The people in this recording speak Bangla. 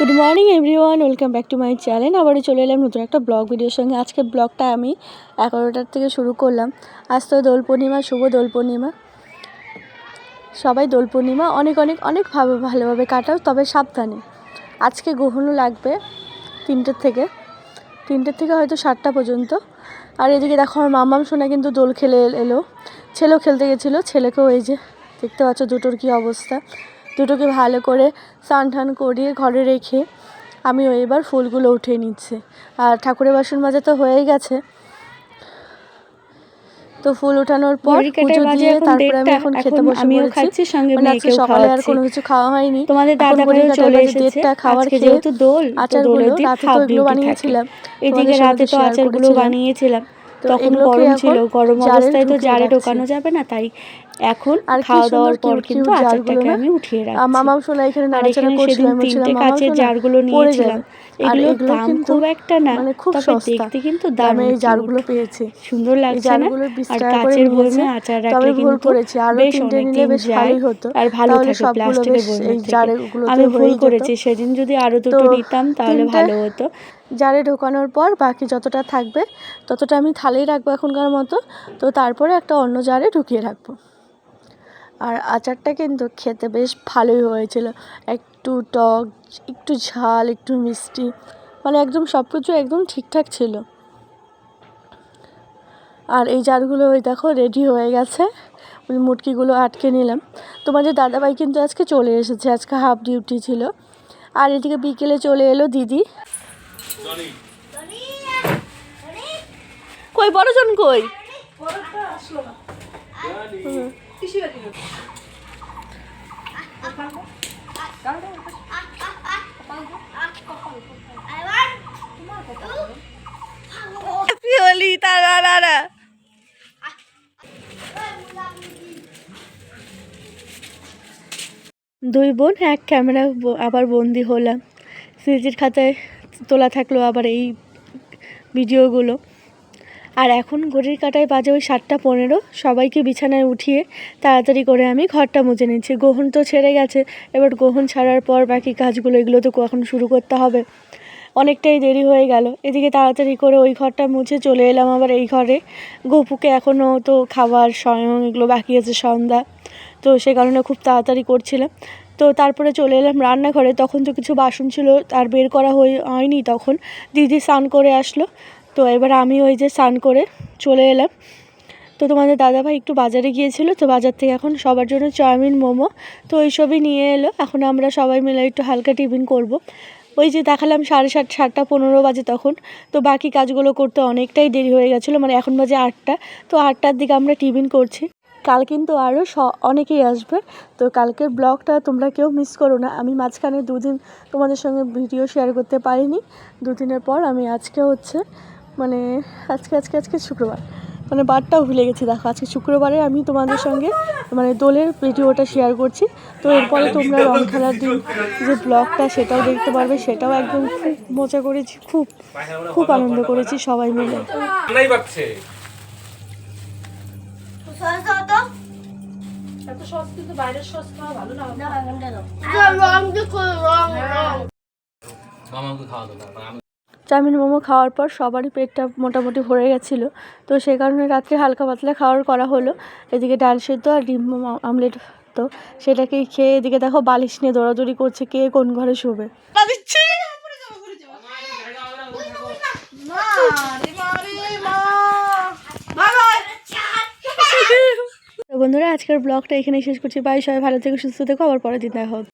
Good morning everyone, welcome back to my channel. আবারও চলে এলাম নতুন একটা ব্লগ ভিডিওর সঙ্গে। আজকের ব্লগটা আমি 11টার থেকে শুরু করলাম। আজ তো দোল পূর্ণিমা, শুভ দোল পূর্ণিমা। সবাই দোল পূর্ণিমা অনেক অনেক অনেক ভালোভাবে কাটাও, তবে সাবধানে। আজকে গ্রহণও লাগবে 3টের থেকে হয়তো 7টা পর্যন্ত। আর এদিকে দেখো আমার মামাম সোনা কিন্তু দোল খেলে এলো। ছেলেও খেলতে গেছিলো, ছেলেকেও এই যে দেখতে পাচ্ছ দুটোর কী অবস্থা। দুটোকে ভালো করে স্নান টান করিয়ে ঘরে রেখে আমিও এবার ফুলগুলো উঠিয়ে নিচ্ছি। আর ঠাকুরের বাসন মাজা তো হয়েই গেছে, তো ফুল ওঠানোর পর পুজো দিয়ে তারপরে আমি এখন খেতে বসে পড়েছি। মানে আজকে সকালে আর কোনো কিছু খাওয়া হয়নি। তোমাদের দাদা ভাই চলে এসেছে। 1:30 খাবার খেয়ে যেহেতু দোল, আচারগুলো রাতে তো এগুলো বানিয়েছিলাম, এদিকে রাতে তো আচারগুলো বানিয়েছিলাম। তখন গরম ছিল, গরম অবস্থায় তো জারে ঢোকানো যাবে না, তাই এখন খাওয়া দাওয়ার পর কিন্তু আচারটাকে আমি উঠিয়ে রাখছি। মামাম সোনা এখানে আর এখানে সেদিন 3টে কাচের জারগুলো নিয়েছিলাম। এগুলোর দাম খুব একটা না, তবে দেখতে কিন্তু দারুণ জারগুলো পেয়েছি, সুন্দর লাগছে না? আর কাচের বয়মে আচার রাখলে কিন্তু বেশ অনেকদিন যায় আর ভালো থাকে প্লাস্টিকের বয়মের থেকে। আমি ভুল করেছি, সেদিন যদি আরো দুটো নিতাম তাহলে ভালো হতো। জারে ঢোকানোর পর বাকি যতটা থাকবে ততটা আমি থালেই রাখবো এখনকার মতো, তো তারপরে একটা অন্য জারে ঢুকিয়ে রাখবো। আর আচারটা কিন্তু খেতে বেশ ভালোই হয়েছিল, একটু টক, একটু ঝাল, একটু মিষ্টি, মানে একদম সব কিছু একদম ঠিকঠাক ছিল। আর এই জারগুলো ওই দেখো রেডি হয়ে গেছে, ওই মুটকিগুলো আটকে নিলাম। তোমাদের দাদাভাই কিন্তু আজকে চলে এসেছে, আজকে হাফ ডিউটি ছিল। আর এদিকে বিকেলে চলে এলো দিদি। কই বড়জন কই? দুই বোন এক ক্যামেরা আবার বন্দি হলাম। স্মৃতির খাতায় তোলা থাকলো আবার এই ভিডিওগুলো। আর এখন ঘড়ির কাঁটায় বাজে ওই 7:15। সবাইকে বিছানায় উঠিয়ে তাড়াতাড়ি করে আমি ঘরটা মুছে নিচ্ছি। গ্রহণ তো ছেড়ে গেছে, এবার গ্রহণ ছাড়ার পর বাকি কাজগুলো এগুলো তো এখন শুরু করতে হবে। অনেকটাই দেরি হয়ে গেল। এদিকে তাড়াতাড়ি করে ওই ঘরটা মুছে চলে এলাম আবার এই ঘরে। গপুকে এখনও তো খাবার স্বয়ং এগুলো বাকি আছে, সন্ধ্যা, তো সে কারণে খুব তাড়াতাড়ি করছিলাম। তো তারপরে চলে এলাম রান্নাঘরে। তখন তো কিছু বাসন ছিল আর বের করা হয়নি, তখন দিদি স্নান করে আসলো। তো এবার আমি ওই যে স্নান করে চলে এলাম। তো তোমাদের দাদাভাই একটু বাজারে গিয়েছিল, তো বাজার থেকে এখন সবার জন্য চাউমিন, মোমো, তো এইসবই নিয়ে এলো। এখন আমরা সবাই মিলে একটু হালকা টিফিন করব। ওই যে দেখালাম 7:30 বাজে তখন। তো বাকি কাজগুলো করতে অনেকটাই দেরি হয়ে গেছিলো, মানে এখন বাজে 8টা। তো 8টার দিকে আমরা টিফিন করছি। কাল কিন্তু আরও অনেকেই আসবে, তো কালকের ব্লগটা তোমরা কেউ মিস করো না। আমি মাঝখানে দুদিন তোমাদের সঙ্গে ভিডিও শেয়ার করতে পারিনি। দুদিনের পর আমি আজকে হচ্ছে মানে আজকে শুক্রবার, মানে বারটাও ভুলে গেছি। দেখো আজকে শুক্রবারে আমি তোমাদের সঙ্গে মানে দোলের ভিডিওটা শেয়ার করছি। তো এরপরে তোমরা রং খেলার দিন যে ব্লগটা সেটাও দেখতে পারবে, সেটাও একদম খুব মজা করেছি, খুব আনন্দ করেছি সবাই মিলে। চাউমিন মোমো খাওয়ার পর সবারই পেটটা মোটামুটি ভরে গেছিলো, তো সেই কারণে রাত্রে হালকা পাতলা খাওয়ার করা হলো। এদিকে ডাল সেদ্ধ আর ডিম আমলেট, তো সেটাকেই খেয়ে এদিকে দেখো বালিশ নিয়ে দৌড়াদৌড়ি করছে, কে কোন ঘরে শোবে। বন্ধুরা আজকের ব্লগটা এখানে শেষ করছি। বাই, সবাই ভালো থেকো, সুস্থ থেকো, আবার পরের দিন দেখা হবে।